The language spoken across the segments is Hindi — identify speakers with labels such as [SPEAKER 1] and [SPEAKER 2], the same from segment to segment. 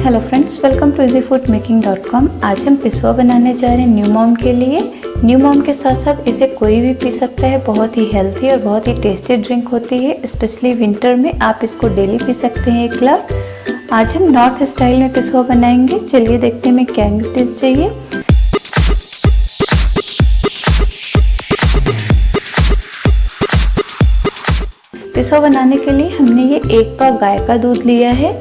[SPEAKER 1] Hello friends, welcome to easyfoodmaking.com। आज हम पिस्वा बनाने जा रहे हैं न्यू मॉम के लिए। न्यू मॉम के साथ साथ इसे कोई भी पी सकता है। बहुत ही हेल्थी और बहुत ही टेस्टी ड्रिंक होती है। स्पेशली विंटर में आप इसको डेली पी सकते हैं 1 ग्लास। आज हम नॉर्थ स्टाइल में पिस्वा बनाएंगे। चलिए देखते हैं हमें क्या इंग्रेडिएंट्स चाहिए। पिस्वा बनाने के लिए हमने ये 1 पाव गाय का दूध लिया है,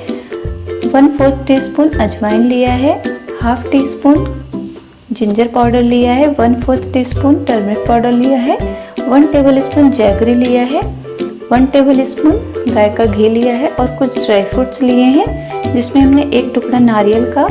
[SPEAKER 1] 1/4 टीस्पून अजवाइन लिया है, half tea spoon ginger powder लिया है, 1/4 टीस्पून टर्मरिक पाउडर लिया है, 1 टेबलस्पून जैगरी लिया है, 1 टेबलस्पून गाय का घी लिया है और कुछ ड्राई फ्रूट्स लिए हैं जिसमें हमने 1 टुकड़ा नारियल का,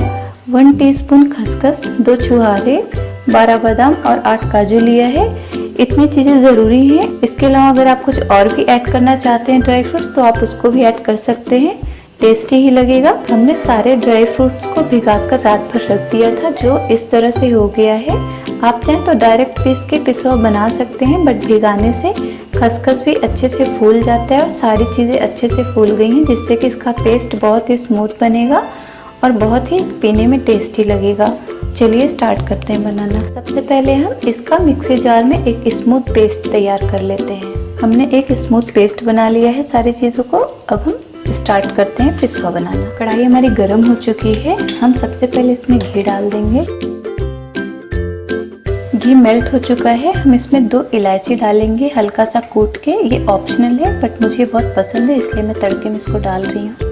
[SPEAKER 1] 1 टीस्पून खसखस, 2 छुहारे, 12 बादाम और 8 काजू लिया है। इतनी चीज़ें ज़रूरी हैं। इसके अलावा अगर आप कुछ और भी ऐड करना चाहते हैं ड्राई फ्रूट्स तो आप उसको भी ऐड कर सकते हैं, टेस्टी ही लगेगा। हमने सारे ड्राई फ्रूट्स को भिगाकर रात भर रख दिया था, जो इस तरह से हो गया है। आप चाहें तो डायरेक्ट पीस के पिस्वा बना सकते हैं, बट भिगाने से खसखस भी अच्छे से फूल जाता है और सारी चीज़ें अच्छे से फूल गई हैं, जिससे कि इसका पेस्ट बहुत ही स्मूथ बनेगा और बहुत ही पीने में टेस्टी लगेगा। चलिए स्टार्ट करते हैं बनाना। सबसे पहले हम इसका मिक्सी जार में एक स्मूथ पेस्ट तैयार कर लेते हैं। हमने एक स्मूथ पेस्ट बना लिया है सारी चीज़ों को। अब हम स्टार्ट करते हैं पिस्वा बनाना। कढ़ाई हमारी गर्म हो चुकी है। हम सबसे पहले इसमें घी डाल देंगे। घी मेल्ट हो चुका है। हम इसमें 2 इलायची डालेंगे हल्का सा कूट के। ये ऑप्शनल है बट मुझे बहुत पसंद है, इसलिए मैं तड़के में इसको डाल रही हूँ।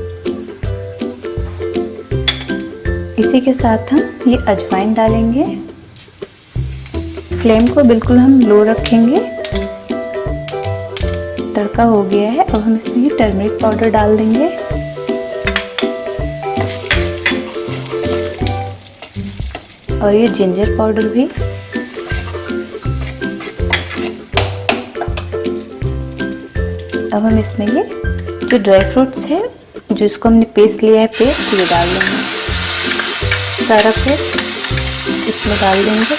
[SPEAKER 1] इसी के साथ हम ये अजवाइन डालेंगे। फ्लेम को बिल्कुल हम लो रखेंगे। तड़का हो गया है। अब हम इसमें ये टर्मरिक पाउडर डाल देंगे। और ये जिंजर पाउडर भी। अब हम इसमें ये जो ड्राई फ्रूट्स है, जो इसको हमने पेस्ट लिया है पेस्ट, ये डाल देंगे। सारा पेस्ट इसमें डाल देंगे।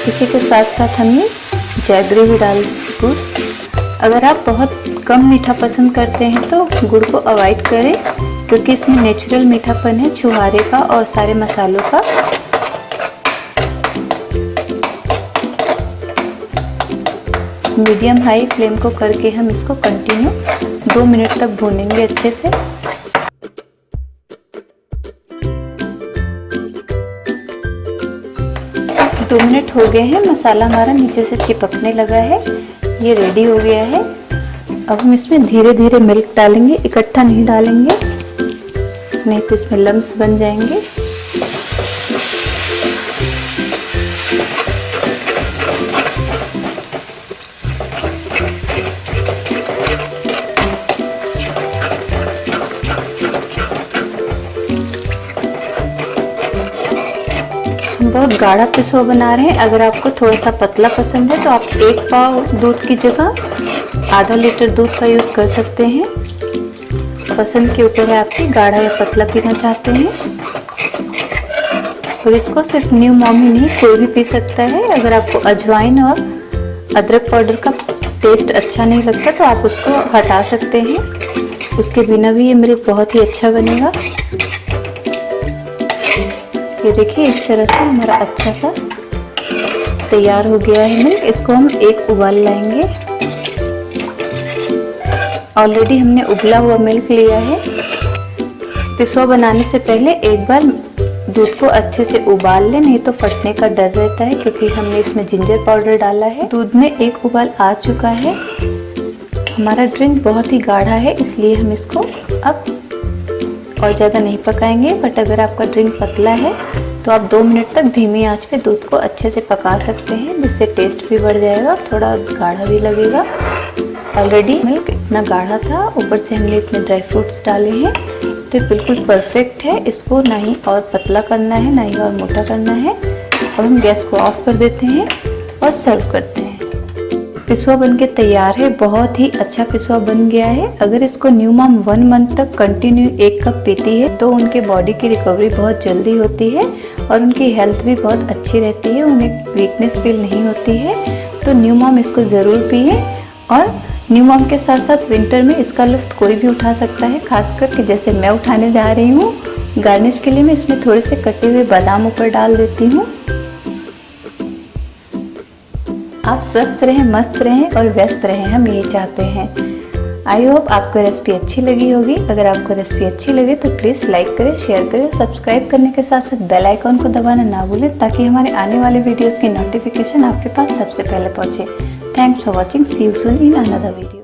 [SPEAKER 1] इसी के साथ साथ हमने जैगरी भी डाल दी। अगर आप बहुत कम मीठा पसंद करते हैं तो गुड़ को अवॉइड करें, क्योंकि इसमें नेचुरल मीठापन है छुहारे का और सारे मसालों का। मीडियम हाई फ्लेम को करके हम इसको कंटिन्यू 2 मिनट तक भूनेंगे अच्छे से। दो मिनट हो गए हैं। मसाला हमारा नीचे से चिपकने लगा है। ये रेडी हो गया है। अब हम इसमें धीरे धीरे मिल्क डालेंगे, इकट्ठा नहीं डालेंगे, नहीं तो इसमें लम्स बन जाएंगे। हम बहुत गाढ़ा पिस्वा बना रहे हैं। अगर आपको थोड़ा सा पतला पसंद है तो आप 1 पाव दूध की जगह आधा लीटर दूध का यूज़ कर सकते हैं। पसंद के ऊपर है आपकी, गाढ़ा या पतला पीना चाहते हैं। और इसको सिर्फ न्यू मॉम ही नहीं, कोई भी पी सकता है। अगर आपको अजवाइन और अदरक पाउडर का टेस्ट अच्छा नहीं लगता तो आप उसको हटा सकते हैं। उसके बिना भी ये मिल्क बहुत ही अच्छा बनेगा। ये देखिए इस तरह से हमारा अच्छा सा तैयार हो गया है मिल्क। इसको हम 1 उबाल लाएंगे। ऑलरेडी हमने उबला हुआ मिल्क लिया है। पिस्वा बनाने से पहले एक बार दूध को अच्छे से उबाल लें, नहीं तो फटने का डर रहता है, क्योंकि हमने इसमें जिंजर पाउडर डाला है। दूध में 1 उबाल आ चुका है। हमारा ड्रिंक बहुत ही गाढ़ा है, इसलिए हम इसको अब और ज़्यादा नहीं पकाएंगे। बट अगर आपका ड्रिंक पतला है तो आप 2 मिनट तक धीमी आंच पे दूध को अच्छे से पका सकते हैं, जिससे टेस्ट भी बढ़ जाएगा और थोड़ा गाढ़ा भी लगेगा। ऑलरेडी मिल्क इतना गाढ़ा था, ऊपर से हमने इतने ड्राई फ्रूट्स डाले हैं, तो ये बिल्कुल परफेक्ट है। इसको ना ही और पतला करना है ना ही और मोटा करना है। अब हम गैस को ऑफ कर देते हैं और सर्व करते हैं। पिसवा बनके तैयार है। बहुत ही अच्छा पिसवा बन गया है। अगर इसको न्यू मॉम 1 मंथ तक कंटिन्यू 1 कप पीती है तो उनके बॉडी की रिकवरी बहुत जल्दी होती है और उनकी हेल्थ भी बहुत अच्छी रहती है, उन्हें वीकनेस फील नहीं होती है। तो न्यू मॉम इसको ज़रूर पिए। और न्यू मॉम के साथ साथ विंटर में इसका लुत्फ़ कोई भी उठा सकता है, खासकर कि जैसे मैं उठाने जा रही हूँ। गार्निश के लिए मैं इसमें थोड़े से कटे हुए बादाम ऊपर डाल देती हूँ। आप स्वस्थ रहें, मस्त रहें और व्यस्त रहें, हम यही चाहते हैं। आई होप आपको रेसिपी अच्छी लगी होगी। अगर आपको रेसिपी अच्छी लगे तो प्लीज़ लाइक करें, शेयर करें और सब्सक्राइब करने के साथ साथ बेल आइकॉन को दबाना ना भूलें ताकि हमारे आने वाले वीडियोज़ की नोटिफिकेशन आपके पास सबसे पहले पहुँचे। Thanks for watching. See you soon in another video.